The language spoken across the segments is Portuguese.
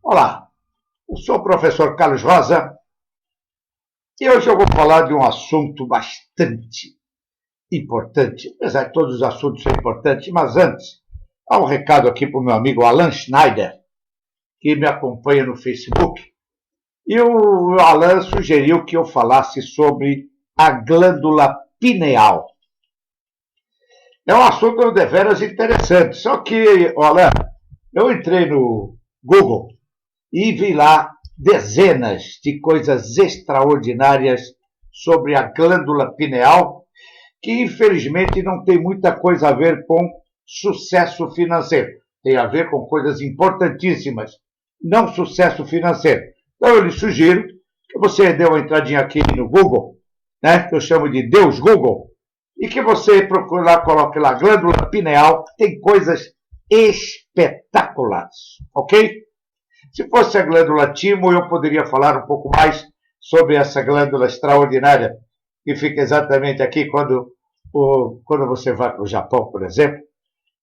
Olá, eu sou o professor Carlos Rosa e hoje eu vou falar de um assunto bastante importante, apesar de todos os assuntos serem importantes, mas antes, há um recado aqui para o meu amigo Alan Schneider, que me acompanha no Facebook, e o Alan sugeriu que eu falasse sobre a glândula pineal. É um assunto deveras interessante, só que, Alan, eu entrei no Google e vi lá dezenas de coisas extraordinárias sobre a glândula pineal, que infelizmente não tem muita coisa a ver com sucesso financeiro. Tem a ver com coisas importantíssimas, não sucesso financeiro. Então eu lhe sugiro que você dê uma entradinha aqui no Google, né, que eu chamo de Deus Google, e que você procure lá, coloque lá glândula pineal, que tem coisas espetaculares, ok? Se fosse a glândula timo, eu poderia falar um pouco mais sobre essa glândula extraordinária, que fica exatamente aqui quando você vai para o Japão, por exemplo.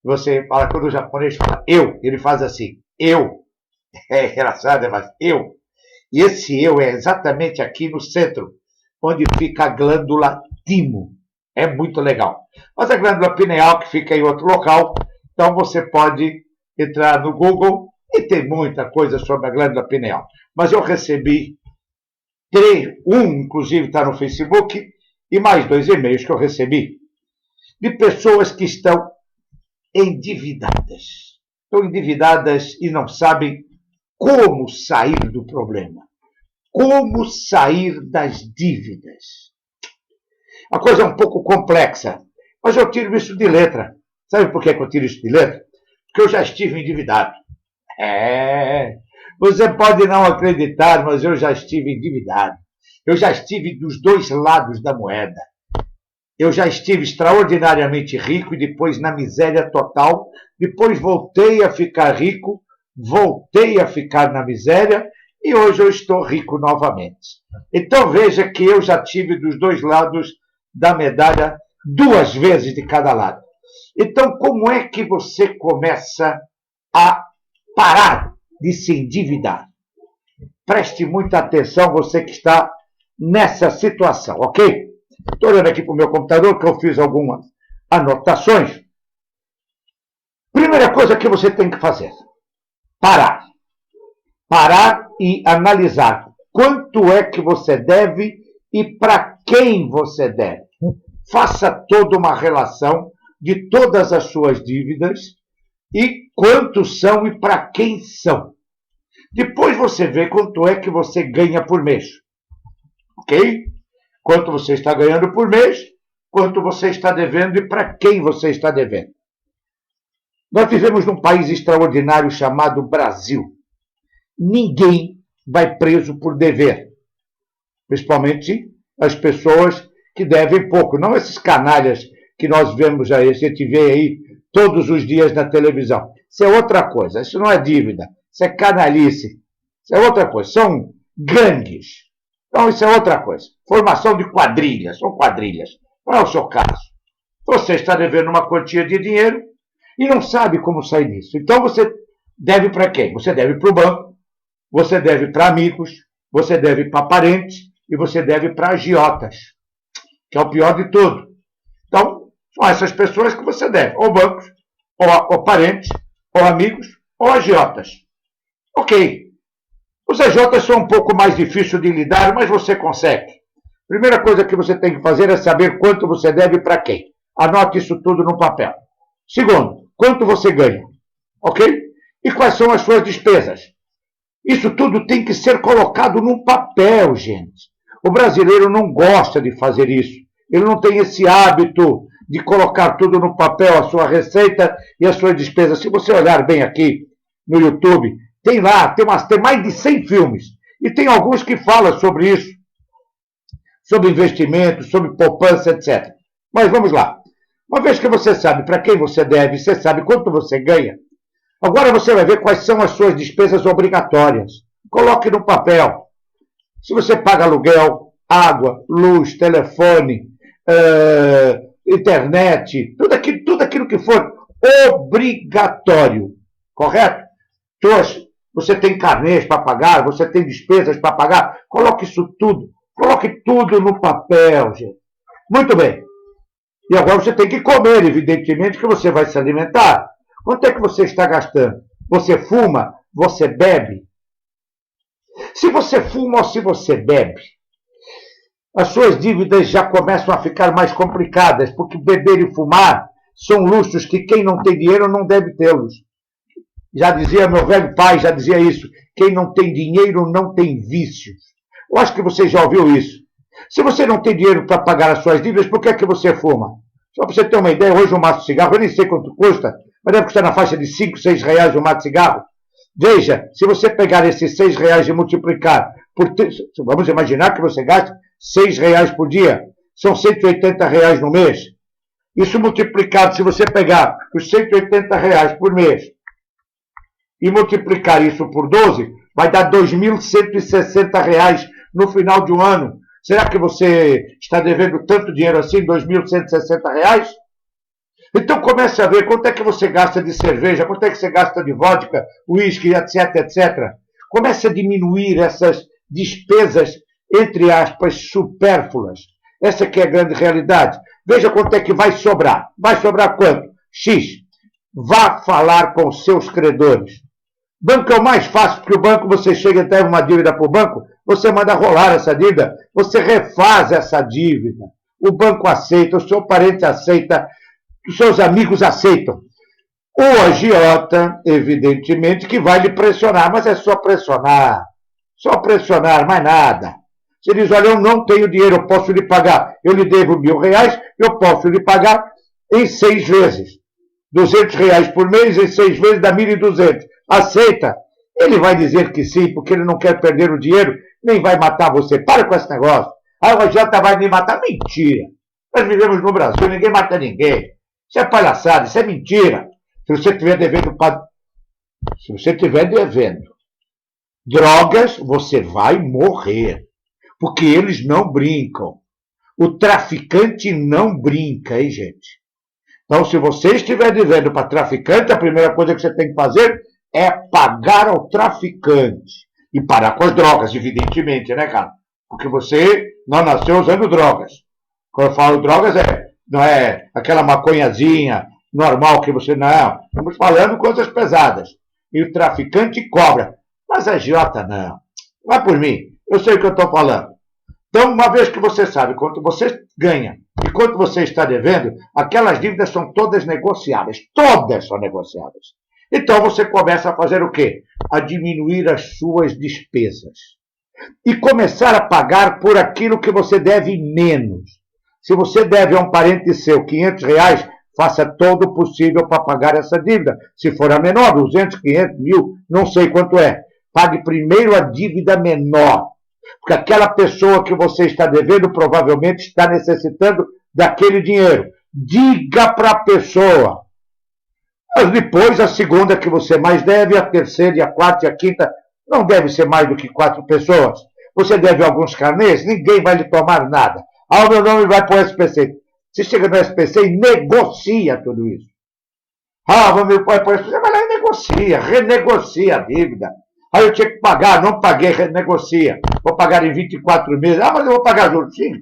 Você fala, quando o japonês fala eu, ele faz assim, eu. É engraçado, mas eu. E esse eu é exatamente aqui no centro, onde fica a glândula timo. É muito legal. Mas a glândula pineal, que fica em outro local, então você pode entrar no Google e tem muita coisa sobre a glândula pineal. Mas eu recebi inclusive está no Facebook, e mais 2 e-mails que eu recebi, de pessoas que estão endividadas. Estão endividadas e não sabem como sair do problema. Como sair das dívidas. A coisa é um pouco complexa, mas eu tiro isso de letra. Sabe por que eu tiro isso de letra? Porque eu já estive endividado. Você pode não acreditar, mas eu já estive endividado. Eu já estive dos dois lados da moeda. Eu já estive extraordinariamente rico e depois na miséria total. Depois voltei a ficar rico, voltei a ficar na miséria e hoje eu estou rico novamente. Então veja que eu já tive dos dois lados da medalha 2 vezes de cada lado. Então como é que você começa a parar de se endividar? Preste muita atenção, você que está nessa situação, ok? Estou olhando aqui para o meu computador, que eu fiz algumas anotações. Primeira coisa que você tem que fazer, parar. Parar e analisar quanto é que você deve e para quem você deve. Faça toda uma relação de todas as suas dívidas e quantos são e para quem são. Depois você vê quanto é que você ganha por mês. Ok? Quanto você está ganhando por mês, quanto você está devendo e para quem você está devendo. Nós vivemos num país extraordinário chamado Brasil. Ninguém vai preso por dever. Principalmente as pessoas que devem pouco. Não esses canalhas que nós vemos aí, a gente vê aí todos os dias na televisão. Isso é outra coisa. Isso não é dívida. Isso é canalice. Isso é outra coisa. São gangues. Então isso é outra coisa. Formação de quadrilhas. São quadrilhas. Não é o seu caso. Você está devendo uma quantia de dinheiro e não sabe como sair disso. Então você deve para quem? Você deve para o banco. Você deve para amigos. Você deve para parentes. E você deve para agiotas. Que é o pior de tudo. Então, são essas pessoas que você deve. Ou bancos, ou parentes, ou amigos, ou agiotas. Ok. Os agiotas são um pouco mais difíceis de lidar, mas você consegue. Primeira coisa que você tem que fazer é saber quanto você deve para quem. Anote isso tudo no papel. Segundo, quanto você ganha. Ok? E quais são as suas despesas. Isso tudo tem que ser colocado num papel, gente. O brasileiro não gosta de fazer isso. Ele não tem esse hábito de colocar tudo no papel, a sua receita e a sua despesa. Se você olhar bem aqui no YouTube, tem lá, tem mais de 100 filmes. E tem alguns que falam sobre isso. Sobre investimento, sobre poupança, etc. Mas vamos lá. Uma vez que você sabe para quem você deve, você sabe quanto você ganha, agora você vai ver quais são as suas despesas obrigatórias. Coloque no papel. Se você paga aluguel, água, luz, telefone, internet, tudo aquilo que for obrigatório, correto? você tem carnês para pagar, você tem despesas para pagar. Coloque isso tudo, coloque tudo no papel, gente. Muito bem. E agora você tem que comer, evidentemente, que você vai se alimentar. Quanto é que você está gastando? Você fuma? Você bebe? Se você fuma ou se você bebe, as suas dívidas já começam a ficar mais complicadas, porque beber e fumar são luxos que quem não tem dinheiro não deve tê-los. Já dizia meu velho pai, já dizia isso. Quem não tem dinheiro não tem vícios. Eu acho que você já ouviu isso. Se você não tem dinheiro para pagar as suas dívidas, por que é que você fuma? Só para você ter uma ideia, hoje um maço de cigarro, eu nem sei quanto custa, mas deve custar na faixa de 5, 6 reais um maço de cigarro. Veja, se você pegar esses 6 reais e multiplicar por... Vamos imaginar que você gasta 6 reais por dia. São 180 reais no mês. Isso multiplicado, se você pegar os 180 reais por mês e multiplicar isso por 12, vai dar 2.160 reais no final de um ano. Será que você está devendo tanto dinheiro assim, 2.160 reais? Então comece a ver quanto é que você gasta de cerveja, quanto é que você gasta de vodka, uísque, etc, etc. Comece a diminuir essas despesas, entre aspas, supérfluas. Essa que é a grande realidade. Veja quanto é que vai sobrar. Vai sobrar quanto? X. Vá falar com seus credores. Banco é o mais fácil, porque o banco, você chega e deve uma dívida para o banco, você manda rolar essa dívida, você refaz essa dívida. O banco aceita, o seu parente aceita, os seus amigos aceitam. O agiota, evidentemente, que vai lhe pressionar, mas é só pressionar, mais nada. Você diz, olha, eu não tenho dinheiro, eu posso lhe pagar, eu lhe devo R$1.000, eu posso lhe pagar em 6 vezes. R$200 por mês, em 6 vezes dá 1.200. Aceita? Ele vai dizer que sim, porque ele não quer perder o dinheiro, nem vai matar você. Para com esse negócio. Ah, o agiota vai me matar. Mentira. Nós vivemos no Brasil, ninguém mata ninguém. Isso é palhaçada, isso é mentira. Se você estiver devendo, drogas, você vai morrer. Porque eles não brincam. O traficante não brinca, hein, gente? Então, se você estiver devendo para traficante, a primeira coisa que você tem que fazer é pagar ao traficante. E parar com as drogas, evidentemente, né, cara? Porque você não nasceu usando drogas. Quando eu falo drogas, não é aquela maconhazinha normal que você... Não, estamos falando coisas pesadas. E o traficante cobra. Mas a agiota não. Vai por mim. Eu sei o que eu estou falando. Então, uma vez que você sabe quanto você ganha e quanto você está devendo, aquelas dívidas são todas negociáveis. Todas são negociáveis. Então, você começa a fazer o quê? A diminuir as suas despesas. E começar a pagar por aquilo que você deve menos. Se você deve a um parente seu R$500, faça todo o possível para pagar essa dívida. Se for a menor, 200, 500, 1.000, não sei quanto é. Pague primeiro a dívida menor. Porque aquela pessoa que você está devendo provavelmente está necessitando daquele dinheiro. Diga para a pessoa. Mas depois, a segunda que você mais deve, a terceira, e a quarta e a quinta, não deve ser mais do que 4 pessoas. Você deve alguns carnês, ninguém vai lhe tomar nada. Ah, o meu nome vai para o SPC. Você chega no SPC e negocia tudo isso. Ah, o meu pai para o SPC, vai lá e negocia, renegocia a dívida. Aí eu tinha que pagar, não paguei, renegocia. Vou pagar em 24 meses. Ah, mas eu vou pagar juros. Sim,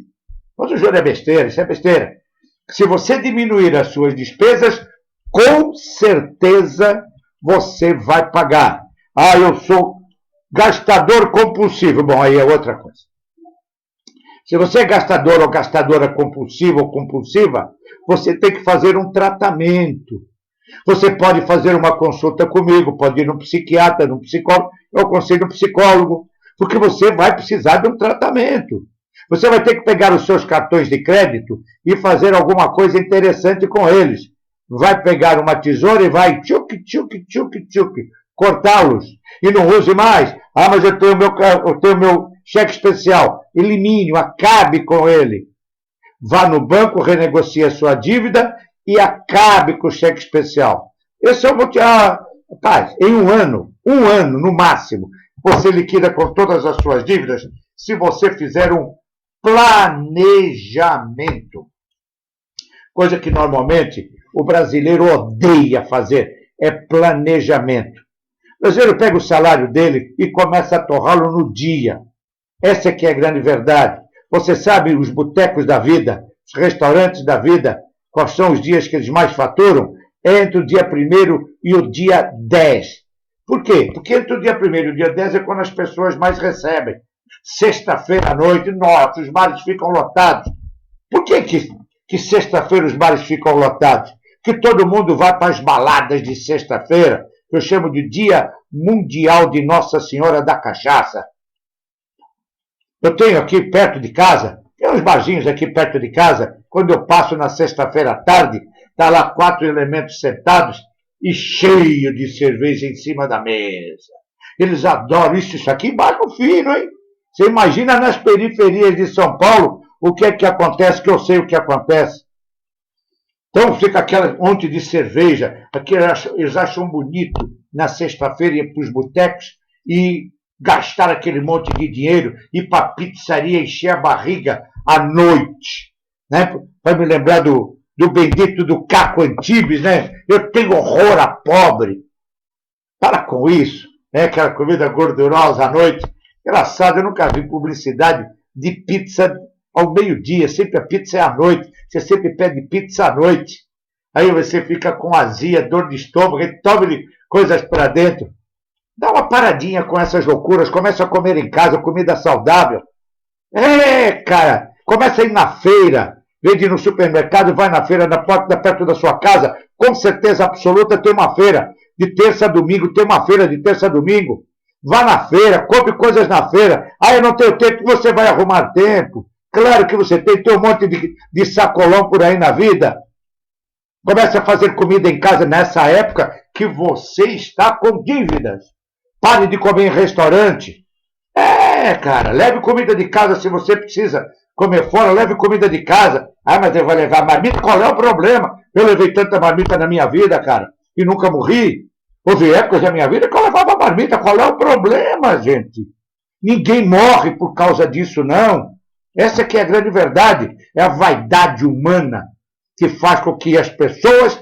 mas o juro é besteira, isso é besteira. Se você diminuir as suas despesas, com certeza você vai pagar. Ah, eu sou gastador compulsivo. Bom, aí é outra coisa. Se você é gastador ou gastadora compulsiva ou compulsiva, você tem que fazer um tratamento. Você pode fazer uma consulta comigo, pode ir num psiquiatra, num psicólogo. Eu aconselho um psicólogo, porque você vai precisar de um tratamento. Você vai ter que pegar os seus cartões de crédito e fazer alguma coisa interessante com eles. Vai pegar uma tesoura e vai tchuc, tchuc, tchuc, tchuc, cortá-los. E não use mais. Ah, mas eu tenho meu cheque especial. Elimine-o, acabe com ele. Vá no banco, renegocie a sua dívida e acabe com o cheque especial. Esse é o motivo. Rapaz, em um ano no máximo, você liquida com todas as suas dívidas se você fizer um planejamento. Coisa que normalmente o brasileiro odeia fazer, é planejamento. O brasileiro pega o salário dele e começa a torrá-lo no dia. Essa que é a grande verdade. Você sabe os botecos da vida, os restaurantes da vida, quais são os dias que eles mais faturam? É entre o dia 1º e o dia 10. Por quê? Porque entre o dia 1º e o dia 10 é quando as pessoas mais recebem. Sexta-feira à noite, nossa, os bares ficam lotados. Por que sexta-feira os bares ficam lotados? Que todo mundo vai para as baladas de sexta-feira, que eu chamo de Dia Mundial de Nossa Senhora da Cachaça. Eu tenho aqui perto de casa, tem uns barzinhos aqui perto de casa, quando eu passo na sexta-feira à tarde, está lá 4 elementos sentados e cheio de cerveja em cima da mesa. Eles adoram isso aqui em bairro fino, hein? Você imagina nas periferias de São Paulo o que é que acontece, que eu sei o que acontece. Então fica aquele monte de cerveja, aqui eles acham bonito na sexta-feira ir para os botecos e gastar aquele monte de dinheiro, ir para a pizzaria, encher a barriga à noite. Né? Vai me lembrar do bendito do Caco Antibes, né? Eu tenho horror a pobre. Para com isso, né? Aquela comida gordurosa à noite. Engraçado, eu nunca vi publicidade de pizza ao meio-dia, sempre a pizza é à noite, você sempre pede pizza à noite, aí você fica com azia, dor de estômago, e tome coisas para dentro. Dá uma paradinha com essas loucuras, começa a comer em casa, comida saudável. Cara, começa a ir na feira, vende no supermercado, vai na feira, na porta perto da sua casa, com certeza absoluta tem uma feira, de terça a domingo, tem uma feira de terça a domingo. Vá na feira, compre coisas na feira. Eu não tenho tempo, você vai arrumar tempo. Claro que você tem um monte de sacolão por aí na vida. Comece a fazer comida em casa nessa época que você está com dívidas. Pare de comer em restaurante. Cara, leve comida de casa se você precisa comer fora, leve comida de casa. Mas eu vou levar marmita? Qual é o problema? Eu levei tanta marmita na minha vida, cara, e nunca morri. Houve épocas da minha vida que eu levava marmita. Qual é o problema, gente? Ninguém morre por causa disso, não. Essa que é a grande verdade. É a vaidade humana que faz com que as pessoas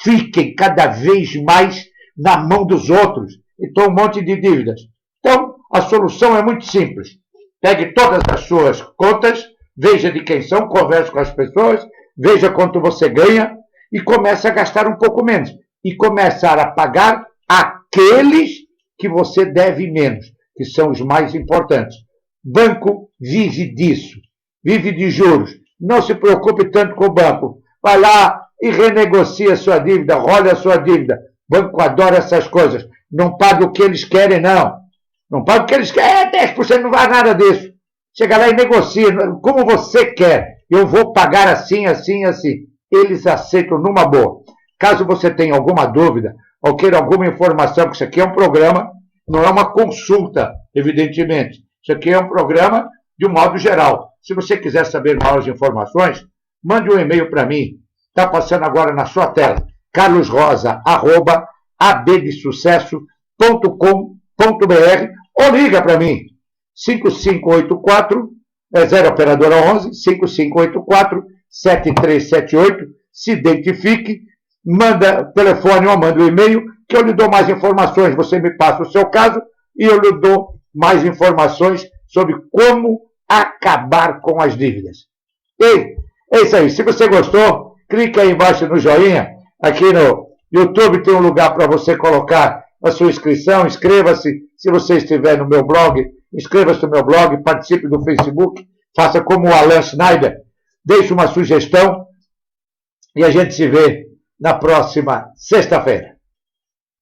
fiquem cada vez mais na mão dos outros. Então, um monte de dívidas. Então, a solução é muito simples. Pegue todas as suas contas, veja de quem são, converse com as pessoas, veja quanto você ganha e comece a gastar um pouco menos. E começar a pagar aqueles que você deve menos, que são os mais importantes. Banco vive disso, vive de juros. Não se preocupe tanto com o banco. Vai lá e renegocia a sua dívida, role a sua dívida. O banco adora essas coisas. Não paga o que eles querem, não. Não paga o que eles querem. 10% não vai nada disso. Chega lá e negocia, como você quer. Eu vou pagar assim, assim, assim. Eles aceitam numa boa. Caso você tenha alguma dúvida ou queira alguma informação, porque isso aqui é um programa, não é uma consulta, evidentemente. Isso aqui é um programa de um modo geral. Se você quiser saber maiores informações, mande um e-mail para mim. Está passando agora na sua tela. carlosrosa@abdesucesso.com.br ou liga para mim. 5584, 0 operadora 11, 5584 7378. Se identifique. Manda telefone ou manda um e-mail que eu lhe dou mais informações. Você me passa o seu caso e eu lhe dou mais informações sobre como acabar com as dívidas. E é isso aí. Se você gostou, clique aí embaixo no joinha. Aqui no YouTube tem um lugar para você colocar a sua inscrição. Inscreva-se. Se você estiver no meu blog, inscreva-se no meu blog, participe do Facebook, faça como o Alan Schneider, deixe uma sugestão e a gente se vê na próxima sexta-feira.